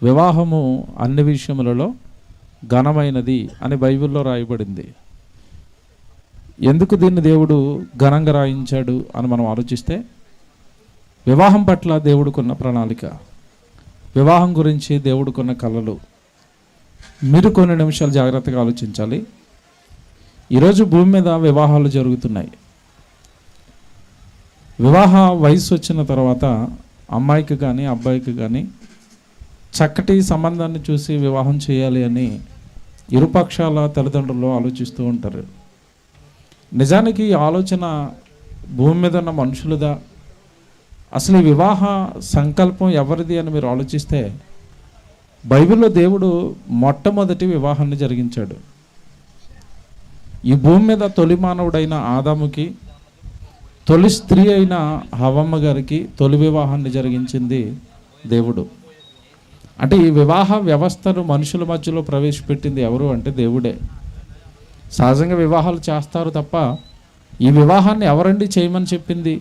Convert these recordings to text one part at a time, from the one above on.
వివాహము అన్ని విషయములలో ఘనమైనది అని బైబిల్లో రాయబడింది. ఎందుకు దీన్ని దేవుడు ఘనంగా రాయించాడు అని మనం ఆలోచిస్తే, వివాహం పట్ల దేవుడికున్న ప్రణాళిక, వివాహం గురించి దేవుడికున్న కలలు. మీరు కొన్ని నిమిషాలు జాగ్రత్తగా ఆలోచించాలి. ఈరోజు భూమి మీద వివాహాలు జరుగుతున్నాయి. వివాహ వయసు వచ్చిన తర్వాత అమ్మాయికి కానీ అబ్బాయికి కానీ చక్కటి సంబంధాన్ని చూసి వివాహం చేయాలి అని ఇరుపక్షాల తల్లిదండ్రులు ఆలోచిస్తూ ఉంటారు. నిజానికి ఈ ఆలోచన భూమి మీద ఉన్న మనుషులదా? అసలు ఈ వివాహ సంకల్పం ఎవరిది అని మీరు ఆలోచిస్తే, బైబిల్లో దేవుడు మొట్టమొదటి వివాహాన్ని జరిగించాడు. ఈ భూమి మీద తొలి మానవుడైన ఆదాముకి, తొలి స్త్రీ అయిన హవ్వమ్మ గారికి తొలి వివాహాన్ని జరిగించింది దేవుడు. అంటే ఈ వివాహ వ్యవస్థను మనుషుల మధ్యలో ప్రవేశపెట్టింది ఎవరు అంటే దేవుడే. సహజంగా వివాహాలు చేస్తారు తప్ప ఈ వివాహాన్ని ఎవరండి చేయమని చెప్పింది?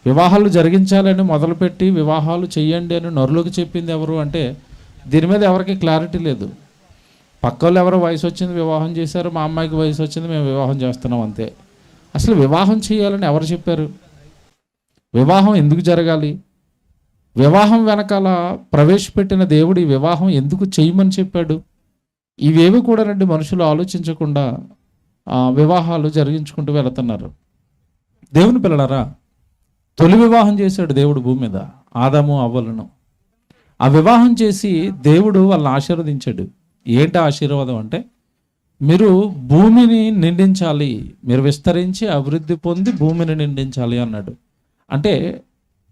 వివాహాలు జరిగించాలని మొదలుపెట్టి వివాహాలు చెయ్యండి అని నరులకు చెప్పింది ఎవరు అంటే దీని మీద ఎవరికి క్లారిటీ లేదు. పక్కవాళ్ళు ఎవరో వయసు వచ్చింది వివాహం చేశారు, మా అమ్మాయికి వయసు వచ్చింది మేము వివాహం చేస్తున్నాం అంతే. అసలు వివాహం చేయాలని ఎవరు చెప్పారు? వివాహం ఎందుకు జరగాలి? వివాహం వెనకాల ప్రవేశపెట్టిన దేవుడు ఈ వివాహం ఎందుకు చేయమని చెప్పాడు? ఇవేవి కూడా రండి మనుషులు ఆలోచించకుండా వివాహాలు జరిగించుకుంటూ వెళుతున్నారు. దేవుని పిల్లలారా, తొలి వివాహం చేశాడు దేవుడు భూమి మీద ఆదాము అవ్వలను. ఆ వివాహం చేసి దేవుడు వాళ్ళని ఆశీర్వదించాడు. ఏంటి ఆశీర్వాదం అంటే, మీరు భూమిని నిండించాలి, మీరు విస్తరించి అభివృద్ధి పొంది భూమిని నిండించాలి అన్నాడు. అంటే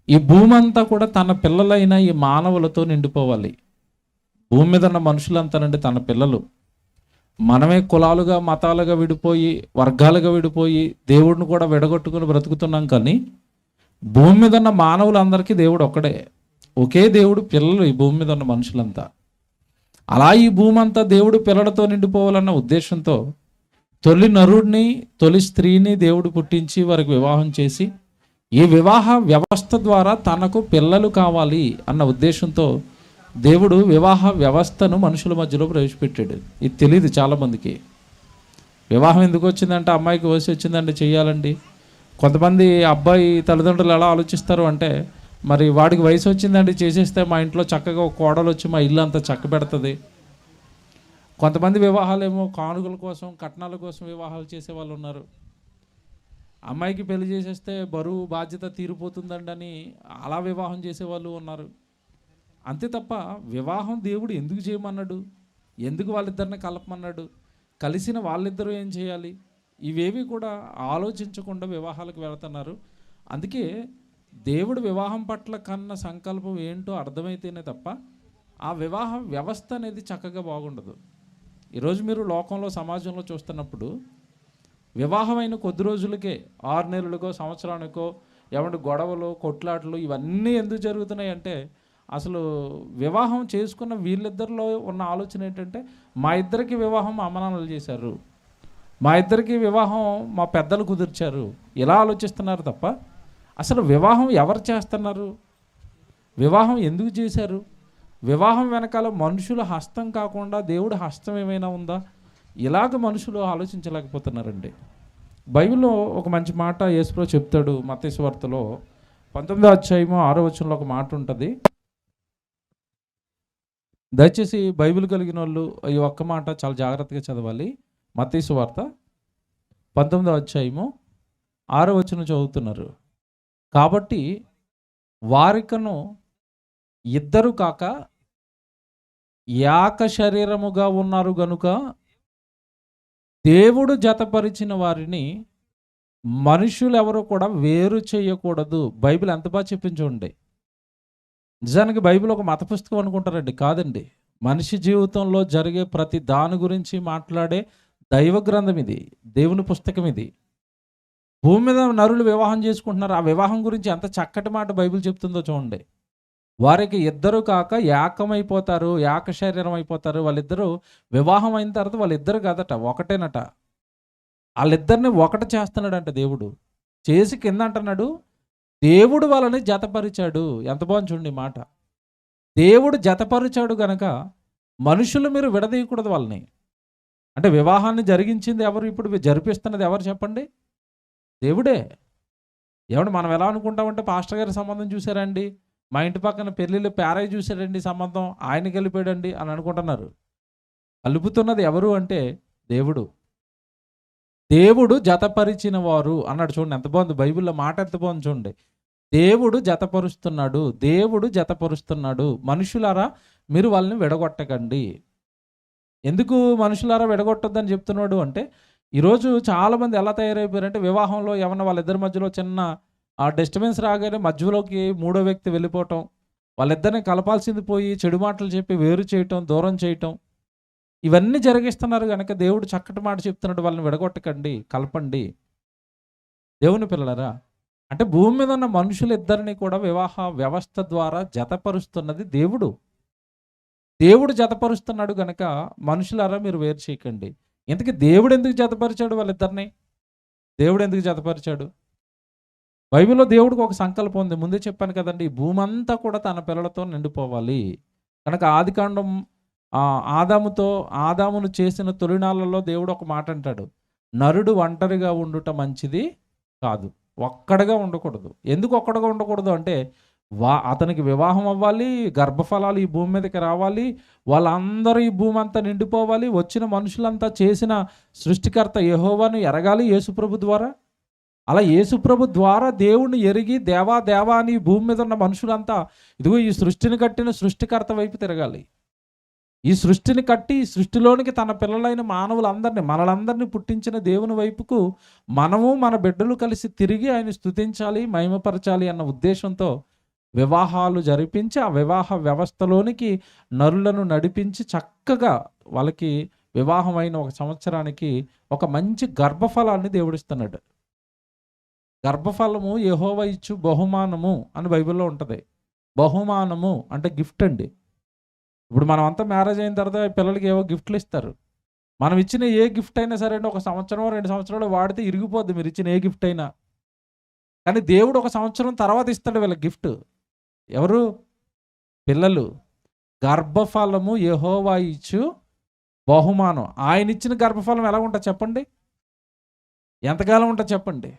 ఈ భూమి అంతా కూడా తన పిల్లలైన ఈ మానవులతో నిండిపోవాలి. భూమి మీద ఉన్న మనుషులంతానండి తన పిల్లలు. మనమే కులాలుగా మతాలుగా విడిపోయి వర్గాలుగా విడిపోయి దేవుడిని కూడా విడగొట్టుకుని బ్రతుకుతున్నాం. కానీ భూమి మీద ఉన్న మానవులందరికీ దేవుడు ఒక్కడే, ఒకే దేవుడు పిల్లలు ఈ భూమి మీద ఉన్న మనుషులంతా. అలా ఈ భూమి అంతా దేవుడు పిల్లలతో నిండిపోవాలన్న ఉద్దేశంతో తొలి నరుడిని తొలి స్త్రీని దేవుడు పుట్టించి వారికి వివాహం చేసి ఈ వివాహ వ్యవస్థ ద్వారా తనకు పిల్లలు కావాలి అన్న ఉద్దేశంతో దేవుడు వివాహ వ్యవస్థను మనుషుల మధ్యలో ప్రవేశపెట్టాడు. ఇది తెలియదు చాలామందికి. వివాహం ఎందుకు వచ్చిందంటే అమ్మాయికి వయసు వచ్చిందంటే చెయ్యాలండి. కొంతమంది అబ్బాయి తల్లిదండ్రులు ఎలా ఆలోచిస్తారు అంటే, మరి వాడికి వయసు వచ్చిందండి చేసేస్తే మా ఇంట్లో చక్కగా ఒక కోడలు వచ్చి మా ఇల్లు అంతా చక్క పెడుతుంది. కొంతమంది వివాహాలేమో కానుకల కోసం కట్నాల కోసం వివాహాలు చేసే వాళ్ళు ఉన్నారు. అమ్మాయికి పెళ్లి చేసేస్తే బరువు బాధ్యత తీరిపోతుందండి అని అలా వివాహం చేసేవాళ్ళు ఉన్నారు. అంతే తప్ప వివాహం దేవుడు ఎందుకు చేయమన్నాడు, ఎందుకు వాళ్ళిద్దరిని కలపమన్నాడు, కలిసిన వాళ్ళిద్దరూ ఏం చేయాలి, ఇవేవి కూడా ఆలోచించకుండా వివాహాలకు వెళుతున్నారు. అందుకే దేవుడు వివాహం పట్ల కన్న సంకల్పం ఏంటో అర్థమైతేనే తప్ప ఆ వివాహ వ్యవస్థ అనేది చక్కగా బాగుండదు. ఈరోజు మీరు లోకంలో సమాజంలో చూస్తున్నప్పుడు వివాహమైన కొద్ది రోజులకే 6 నెలలకో సంవత్సరానికో ఏమంటే గొడవలు కొట్లాటలు ఇవన్నీ ఎందుకు జరుగుతున్నాయి అంటే, అసలు వివాహం చేసుకున్న వీళ్ళిద్దరిలో ఉన్న ఆలోచన ఏంటంటే, మా ఇద్దరికి వివాహం మా అమ్మనాన్నలు చేశారు, మా ఇద్దరికి వివాహం మా పెద్దలు కుదిర్చారు, ఇలా ఆలోచిస్తున్నారు తప్ప అసలు వివాహం ఎవరు చేస్తున్నారు, వివాహం ఎందుకు చేశారు, వివాహం వెనకాల మనుషుల హస్తం కాకుండా దేవుడి హస్తం ఏమైనా ఉందా, ఇలాగ మనుషులు ఆలోచించలేకపోతున్నారండి. బైబిల్లో ఒక మంచి మాట యేసుప్రభువు చెప్తాడు. మత్తయి సువార్తలో 19వ అధ్యాయము 6వ వచనంలో ఒక మాట ఉంటుంది. దయచేసి బైబిల్ కలిగిన వాళ్ళు ఈ ఒక్క మాట చాలా జాగ్రత్తగా చదవాలి. మత్తయి సువార్త 19వ అధ్యాయము 6వ వచనం చదువుతున్నారు. కాబట్టి వారికను ఇద్దరు కాక ఏక శరీరముగా ఉన్నారు గనుక దేవుడు జతపరిచిన వారిని మనుషులు ఎవరు కూడా వేరు చేయకూడదు. బైబిల్ ఎంత బాగా చెప్పించండి. నిజానికి బైబిల్ ఒక మత పుస్తకం అనుకుంటారండి, కాదండి. మనిషి జీవితంలో జరిగే ప్రతి దాని గురించి మాట్లాడే దైవ గ్రంథం ఇది, దేవుని పుస్తకం ఇది. భూమి మీద నరులు వివాహం చేసుకుంటున్నారు. ఆ వివాహం గురించి ఎంత చక్కటి మాట బైబిల్ చెప్తుందో చూడండి. వారికి ఇద్దరు కాక ఏకమైపోతారు, ఏక శరీరం అయిపోతారు. వాళ్ళిద్దరూ వివాహం అయిన తర్వాత వాళ్ళిద్దరు కాదట, ఒకటేనట. వాళ్ళిద్దరిని ఒకటి చేస్తున్నాడంట దేవుడు. చేసి కింద అంటున్నాడు, దేవుడు వాళ్ళని జతపరిచాడు. ఎంత బాగుంది చూడండి మాట. దేవుడు జతపరిచాడు గనక మనుషులు మీరు విడదీయకూడదు వాళ్ళని. అంటే వివాహాన్ని జరిగించింది ఎవరు? ఇప్పుడు జరిపిస్తున్నది ఎవరు చెప్పండి? దేవుడే. ఏమంటే మనం ఎలా అనుకుంటామంటే పాస్టర్ గారి సంబంధం చూసారండి, మా ఇంటి పక్కన పెళ్ళిళ్ళు పేరయ్య చూశాడండి సంబంధం, ఆయన కలిపాడండి అని అనుకుంటున్నారు. కలుపుతున్నది ఎవరు అంటే దేవుడు. దేవుడు జతపరిచిన వారు అన్నాడు. చూడండి ఎంత బాగుంది, బైబిల్లో మాట ఎంత బాగుంది చూడండి. దేవుడు జతపరుస్తున్నాడు, దేవుడు జతపరుస్తున్నాడు. మనుషులారా మీరు వాళ్ళని విడగొట్టకండి. ఎందుకు మనుషులారా విడగొట్టొద్దని చెప్తున్నాడు అంటే, ఈరోజు చాలామంది ఎలా తయారైపోయారంటే వివాహంలో ఏమన్నా వాళ్ళిద్దరి మధ్యలో చిన్న డిస్టర్బెన్స్ రాగానే మధ్యలోకి మూడో వ్యక్తి వెళ్ళిపోవటం, వాళ్ళిద్దరిని కలపాల్సింది పోయి చెడు మాటలు చెప్పి వేరు చేయటం, దూరం చేయటం, ఇవన్నీ జరిగిస్తున్నారు కనుక దేవుడు చక్కటి మాట చెప్తున్నాడు, వాళ్ళని విడగొట్టకండి, కలపండి. దేవుని పిల్లలారా, అంటే భూమి మీద ఉన్న మనుషులిద్దరిని కూడా వివాహ వ్యవస్థ ద్వారా జతపరుస్తున్నది దేవుడు. దేవుడు జతపరుస్తున్నాడు కనుక మనుషులారా మీరు వేరు చేయకండి. ఇంతకీ దేవుడు ఎందుకు జతపరిచాడు వాళ్ళిద్దరిని? దేవుడు ఎందుకు జతపరిచాడు? బైబిల్లో దేవుడికి ఒక సంకల్పం ఉంది. ముందే చెప్పాను కదండి, ఈ భూమి అంతా కూడా తన పిల్లలతో నిండిపోవాలి కనుక ఆదికాండం ఆదామును చేసిన తొలినాళ్ళలో దేవుడు ఒక మాట అంటాడు, నరుడు ఒంటరిగా ఉండుట మంచిది కాదు, ఒక్కడిగా ఉండకూడదు. ఎందుకు ఒక్కడిగా ఉండకూడదు అంటే అతనికి వివాహం అవ్వాలి, గర్భఫలాలు ఈ భూమి మీదకి రావాలి, వాళ్ళందరూ ఈ భూమి అంతా నిండిపోవాలి, వచ్చిన మనుషులంతా చేసిన సృష్టికర్త యెహోవాను ఎరగాలి యేసుప్రభు ద్వారా. అలా యేసుప్రభు ద్వారా దేవుణ్ణి ఎరిగి దేవా దేవా అని భూమి మీద ఉన్న మనుషులంతా ఇదిగో ఈ సృష్టిని కట్టిన సృష్టికర్త వైపు తిరగాలి. ఈ సృష్టిని కట్టి ఈ సృష్టిలోనికి తన పిల్లలైన మానవులందరినీ మనలందరినీ పుట్టించిన దేవుని వైపుకు మనము మన బిడ్డలు కలిసి తిరిగి ఆయన స్తుతించాలి, మహిమపరచాలి అన్న ఉద్దేశంతో వివాహాలు జరిపించి ఆ వివాహ వ్యవస్థలోనికి నరులను నడిపించి చక్కగా వాళ్ళకి వివాహమైన ఒక సంవత్సరానికి ఒక మంచి గర్భఫలాన్ని దేవుడిస్తున్నాడు. గర్భఫలము యెహోవా ఇచ్చు బహుమానము అని బైబిల్లో ఉంటుంది. బహుమానము అంటే గిఫ్ట్ అండి. ఇప్పుడు మనం అంతా మ్యారేజ్ అయిన తర్వాత పిల్లలకి ఏవో గిఫ్ట్లు ఇస్తారు. మనం ఇచ్చిన ఏ గిఫ్ట్ అయినా సరే ఒక సంవత్సరం 2 సంవత్సరాలు వాడితే ఇరిగిపోద్ది మీరు ఇచ్చిన ఏ గిఫ్ట్ అయినా. కానీ దేవుడు ఒక సంవత్సరం తర్వాత ఇస్తాడు వీళ్ళకి గిఫ్ట్. ఎవరు? పిల్లలు. గర్భఫలము యెహోవా ఇచ్చు బహుమానం. ఆయన ఇచ్చిన గర్భఫలం ఎలా ఉంటుంది చెప్పండి? ఎంతకాలం ఉంటుంది చెప్పండి?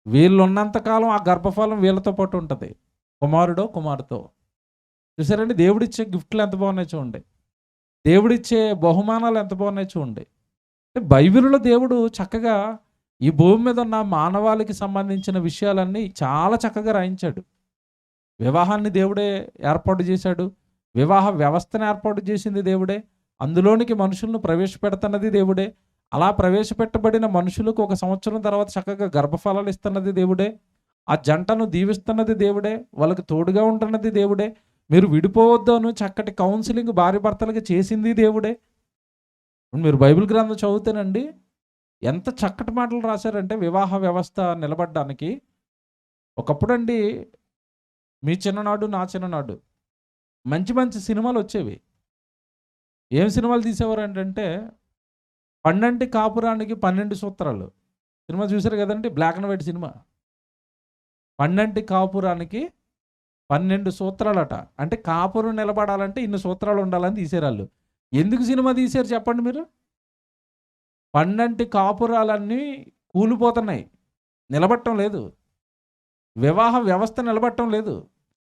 వీళ్ళు ఉన్నంతకాలం ఆ గర్భఫలం వీళ్ళతో పాటు ఉంటుంది, కుమారుడో కుమార్తె. చూసారండి దేవుడిచ్చే గిఫ్ట్లు ఎంత బాగున్నాయి చూడండి, దేవుడిచ్చే బహుమానాలు ఎంత బాగున్నాయి చూడండి. బైబిల్లో దేవుడు చక్కగా ఈ భూమి మీద ఉన్న మానవాళికి సంబంధించిన విషయాలన్నీ చాలా చక్కగా రాయించాడు. వివాహాన్ని దేవుడే ఏర్పాటు చేశాడు, వివాహ వ్యవస్థను ఏర్పాటు చేసింది దేవుడే, అందులోనికి మనుషులను ప్రవేశపెడుతున్నది దేవుడే, అలా ప్రవేశపెట్టబడిన మనుషులకు ఒక సంవత్సరం తర్వాత చక్కగా గర్భఫలాలు ఇస్తున్నది దేవుడే, ఆ జంటను దీవిస్తున్నది దేవుడే, వాళ్ళకి తోడుగా ఉంటున్నది దేవుడే, మీరు విడిపోవద్దు చక్కటి కౌన్సిలింగ్ భార్య భర్తలకి చేసింది దేవుడే. మీరు బైబిల్ గ్రంథం చదువుతానండి ఎంత చక్కటి మాటలు రాశారంటే వివాహ వ్యవస్థ నిలబడడానికి. ఒకప్పుడు అండి మీ చిన్ననాడు నా చిన్ననాడు మంచి మంచి సినిమాలు వచ్చేవి. ఏం సినిమాలు తీసేవారు అంటే 12 కాపురానికి 12 సూత్రాలు సినిమా చూసారు కదండి, బ్లాక్ అండ్ వైట్ సినిమా. 12 కాపురానికి 12 సూత్రాలట. అంటే కాపురం నిలబడాలంటే ఇన్ని సూత్రాలు ఉండాలని తీసేరాళ్ళు. ఎందుకు సినిమా తీశారు చెప్పండి మీరు? 12 కాపురాలన్నీ కూలిపోతున్నాయి, నిలబడటం లేదు. వివాహ వ్యవస్థ నిలబడటం లేదు.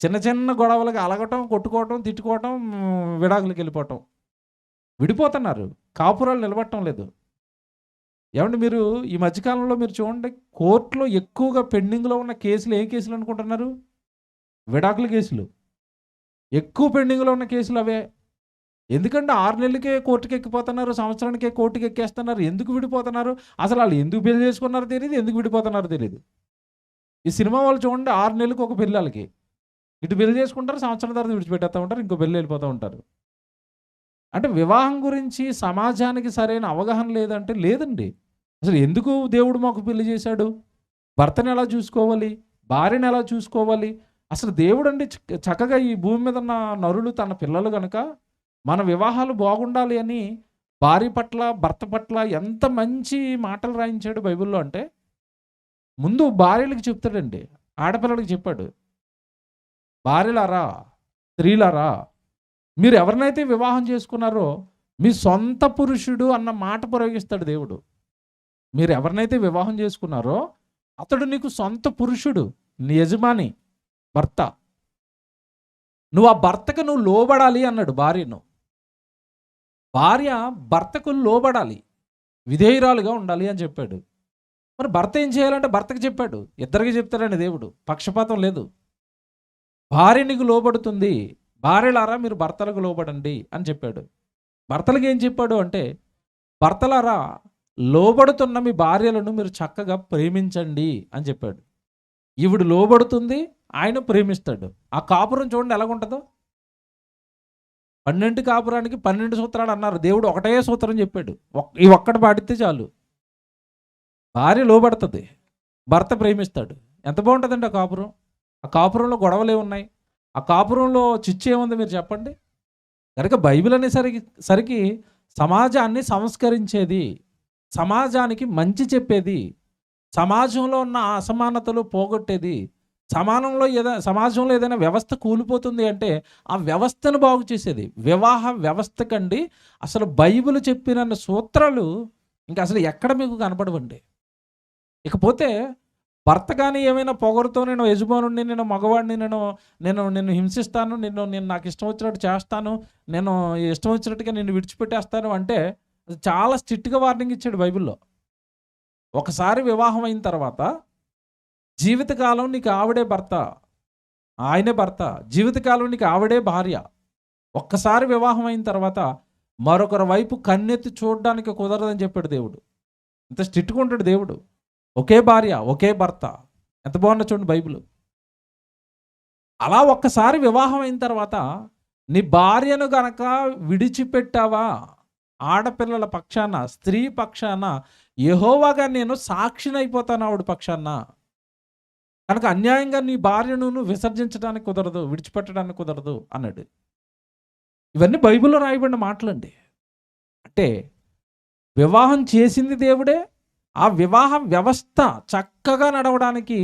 చిన్న చిన్న గొడవలకి అలగటం, కొట్టుకోవటం, తిట్టుకోవటం, విడాకులకి వెళ్ళిపోవటం, విడిపోతున్నారు. కాపురాలు నిలబడటం లేదు. ఏమంటే మీరు ఈ మధ్యకాలంలో మీరు చూడండి, కోర్టులో ఎక్కువగా పెండింగ్లో ఉన్న కేసులు ఏ కేసులు అనుకుంటున్నారు? విడాకుల కేసులు. ఎక్కువ పెండింగ్లో ఉన్న కేసులు అవే. ఎందుకంటే 6 నెలలకే కోర్టుకి ఎక్కిపోతున్నారు, సంవత్సరానికే కోర్టుకి ఎక్కేస్తున్నారు. ఎందుకు విడిపోతున్నారు? అసలు వాళ్ళు ఎందుకు పెళ్లి చేసుకున్నారో తెలియదు, ఎందుకు విడిపోతున్నారో తెలియదు. ఈ సినిమా వాళ్ళు చూడండి, 6 నెలలకు ఒక పెళ్ళి వాళ్ళకి. ఇటు పెళ్లి చేసుకుంటారు, సంవత్సరం తర్వాత విడిచిపెట్టేస్తూ ఉంటారు, ఇంకో పెళ్ళి వెళ్ళిపోతూ ఉంటారు. అంటే వివాహం గురించి సమాజానికి సరైన అవగాహన లేదంటే లేదండి. అసలు ఎందుకు దేవుడు మాకు పెళ్లి చేశాడు? భర్తను ఎలా చూసుకోవాలి, భార్యను ఎలా చూసుకోవాలి? అసలు దేవుడు అండి చక్కగా ఈ భూమి మీద ఉన్న నరులు తన పిల్లలు కనుక మన వివాహాలు బాగుండాలి అని భార్య పట్ల భర్త పట్ల ఎంత మంచి మాటలు రాయించాడు బైబిల్లో. అంటే ముందు భార్యలకు చెప్తాడండి, ఆడపిల్లలకి చెప్పాడు, భార్యలారా స్త్రీలారా, మీరు ఎవరినైతే వివాహం చేసుకున్నారో మీ సొంత పురుషుడు అన్న మాట ప్రయోగిస్తాడు దేవుడు. మీరు ఎవరినైతే వివాహం చేసుకున్నారో అతడు నీకు సొంత పురుషుడు, నీ యజమాని, భర్త. నువ్వు ఆ భర్తకు నువ్వు లోబడాలి అన్నాడు భార్యను. భార్య భర్తకు లోబడాలి, విధేయురాలుగా ఉండాలి అని చెప్పాడు. మరి భర్త ఏం చేయాలంటే భర్తకు చెప్పాడు. ఇద్దరికి చెప్తాడండి దేవుడు, పక్షపాతం లేదు. భార్య నీకు లోబడుతుంది, భార్యలారా మీరు భర్తలకు లోబడండి అని చెప్పాడు. భర్తలకు ఏం చెప్పాడు అంటే, భర్తలారా లోబడుతున్న మీ భార్యలను మీరు చక్కగా ప్రేమించండి అని చెప్పాడు. ఈవిడు లోబడుతుంది, ఆయన ప్రేమిస్తాడు. ఆ కాపురం చూడండి ఎలాగుంటుందో. 12 కాపురానికి 12 సూత్రాలు అన్నారు, దేవుడు ఒకటే సూత్రం చెప్పాడు. ఈ ఒక్కటి పాటిస్తే చాలు. భార్య లోబడుతుంది, భర్త ప్రేమిస్తాడు. ఎంత బాగుంటుందండి ఆ కాపురం. ఆ కాపురంలో గొడవలే ఉన్నాయి, ఆ కాపురంలో చిచ్చు ఏముంది మీరు చెప్పండి. కనుక బైబిల్ అనేసరికి సమాజాన్ని సంస్కరించేది, సమాజానికి మంచి చెప్పేది, సమాజంలో ఉన్న అసమానతలు పోగొట్టేది. సమాజంలో ఏదైనా వ్యవస్థ కూలిపోతుంది అంటే ఆ వ్యవస్థను బాగు చేసేది. వివాహ వ్యవస్థ కండి అసలు బైబిల్ చెప్పిన సూత్రాలు ఇంకా అసలు ఎక్కడ మీకు కనపడవండి. ఇకపోతే భర్త కానీ ఏమైనా పొగరుతో నేను యజమానుడిని, నేను మగవాడిని, నిన్ను హింసిస్తాను, నేను నాకు ఇష్టం వచ్చినట్టు చేస్తాను, నేను ఇష్టం వచ్చినట్టుగా నిన్ను విడిచిపెట్టేస్తాను అంటే చాలా స్ట్రిక్ట్గా వార్నింగ్ ఇచ్చాడు బైబిల్లో. ఒకసారి వివాహం అయిన తర్వాత జీవితకాలం నీకు ఆవిడే భర్త, ఆయనే భర్త. జీవితకాలం నీకు ఆవిడే భార్య. ఒక్కసారి వివాహం అయిన తర్వాత మరొకరి వైపు కన్నెత్తి చూడడానికి కుదరదని చెప్పాడు దేవుడు. ఇంత స్ట్రిక్ట్గా ఉంటాడు దేవుడు. ఒకే భార్య, ఒకే భర్త. ఎంత బాగుందో చూడండి బైబిల్. అలా ఒక్కసారి వివాహం అయిన తర్వాత నీ భార్యను గనక విడిచిపెట్టావా, ఆడపిల్లల పక్షాన, స్త్రీ పక్షాన యెహోవాగా నేను సాక్షినైపోతాను ఆవిడ పక్షాన. కనుక అన్యాయంగా నీ భార్యను నువ్వు విసర్జించడానికి కుదరదు, విడిచిపెట్టడానికి కుదరదు అన్నాడు. ఇవన్నీ బైబిల్లో రాయబడిన మాటలండి. అంటే వివాహం చేసింది దేవుడే, ఆ వివాహ వ్యవస్థ చక్కగా నడవడానికి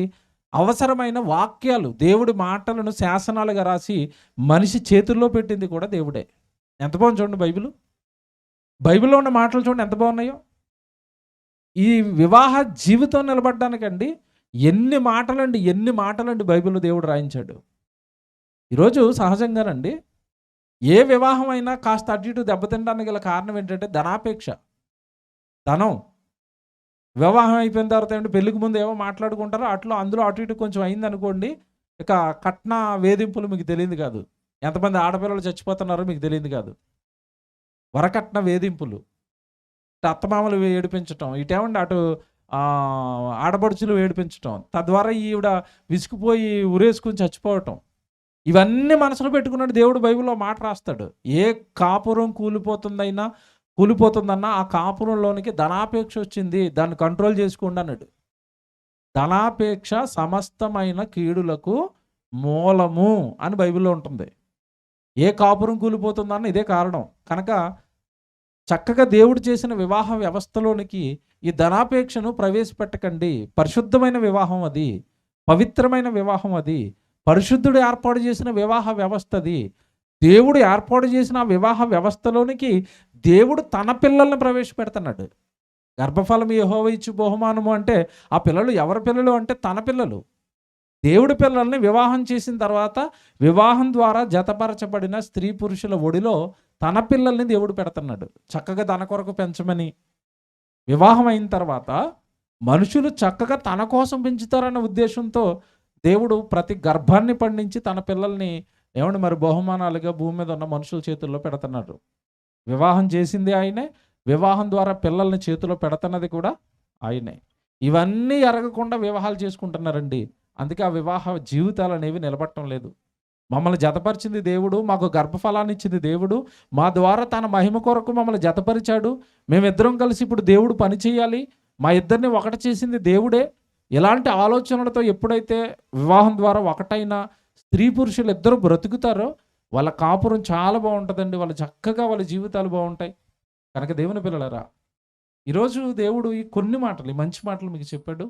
అవసరమైన వాక్యాలు, దేవుడి మాటలను శాసనాలుగా రాసి మనిషి చేతుల్లో పెట్టింది కూడా దేవుడే. ఎంత బాగుంది చూడండి బైబిల్లో ఉన్న మాటలు చూడండి ఎంత బాగున్నాయో. ఈ వివాహ జీవితం నిలబడడానికండి ఎన్ని మాటలండి బైబిల్లో దేవుడు రాయించాడు. ఈరోజు సహజంగానండి ఏ వివాహం అయినా కాస్త అటు ఇటు దెబ్బతినడానికి గల కారణం ఏంటంటే ధనాపేక్ష, ధనం. వివాహం అయిపోయిన తర్వాత ఏంటంటే పెళ్ళికి ముందు ఏవో మాట్లాడుకుంటారో అందులో అటు ఇటు కొంచెం అయిందనుకోండి, ఇక కట్న వేధింపులు మీకు తెలియదు కాదు. ఎంతమంది ఆడపిల్లలు చచ్చిపోతున్నారో మీకు తెలియదు కాదు. వరకట్న వేధింపులు, అత్తమామలు ఏడిపించటం, ఇటేమండి అటు ఆడపడుచులు ఏడిపించటం, తద్వారా ఈవిడ విసుకుపోయి ఉరేసుకుని చచ్చిపోవటం. ఇవన్నీ మనసులో పెట్టుకున్నాడు దేవుడు. బైబిల్లో మాట రాస్తాడు, ఏ కాపురం కూలిపోతుందన్నా ఆ కాపురంలోనికి ధనాపేక్ష వచ్చింది, దాన్ని కంట్రోల్ చేసుకోండి అన్నాడు. ధనాపేక్ష సమస్తమైన కీడులకు మూలము అని బైబిల్లో ఉంటుంది. ఏ కాపురం కూలిపోతుందన్న ఇదే కారణం. కనుక చక్కగా దేవుడు చేసిన వివాహ వ్యవస్థలోనికి ఈ ధనాపేక్షను ప్రవేశపెట్టకండి. పరిశుద్ధమైన వివాహం అది, పవిత్రమైన వివాహం అది, పరిశుద్ధుడు ఏర్పాటు చేసిన వివాహ వ్యవస్థ అది. దేవుడు ఏర్పాటు చేసిన వివాహ వ్యవస్థలోనికి దేవుడు తన పిల్లల్ని ప్రవేశపెడుతున్నాడు. గర్భఫలం యెహోవా ఇచ్చు బహుమానము అంటే ఆ పిల్లలు ఎవరి పిల్లలు అంటే తన పిల్లలు. దేవుడి పిల్లల్ని వివాహం చేసిన తర్వాత వివాహం ద్వారా జతపరచబడిన స్త్రీ పురుషుల ఒడిలో తన పిల్లల్ని దేవుడు పెడుతున్నాడు, చక్కగా తన కొరకు పెంచమని. వివాహం అయిన తర్వాత మనుషులు చక్కగా తన కోసం పెంచుతారన్న ఉద్దేశంతో దేవుడు ప్రతి గర్భాన్ని పండించి తన పిల్లల్ని మరి బహుమానాలుగా భూమి మీద ఉన్న మనుషుల చేతుల్లో పెడుతున్నాడు. వివాహం చేసింది ఆయనే, వివాహం ద్వారా పిల్లల్ని చేతిలో పెడుతున్నది కూడా ఆయనే. ఇవన్నీ ఎరగకుండా వివాహాలు చేసుకుంటున్నారండి. అందుకే ఆ వివాహ జీవితాలు అనేవి నిలబడటం లేదు. మమ్మల్ని జతపరిచింది దేవుడు, మాకు గర్భఫలాన్ని ఇచ్చింది దేవుడు, మా ద్వారా తన మహిమ కొరకు మమ్మల్ని జతపరిచాడు, మేమిద్దరం కలిసి ఇప్పుడు దేవుడు పని చేయాలి, మా ఇద్దరిని ఒకటి చేసింది దేవుడే. ఇలాంటి ఆలోచనలతో ఎప్పుడైతే వివాహం ద్వారా ఒకటైన స్త్రీ పురుషులు ఇద్దరు బ్రతుకుతారో వాళ్ళ కాపురం చాలా బాగుంటుందండి. వాళ్ళ జీవితాలు బాగుంటాయి. కనుక దేవుని పిల్లలారా, ఈరోజు దేవుడు ఈ కొన్ని మాటలు, ఈ మంచి మాటలు మీకు చెప్పాడు.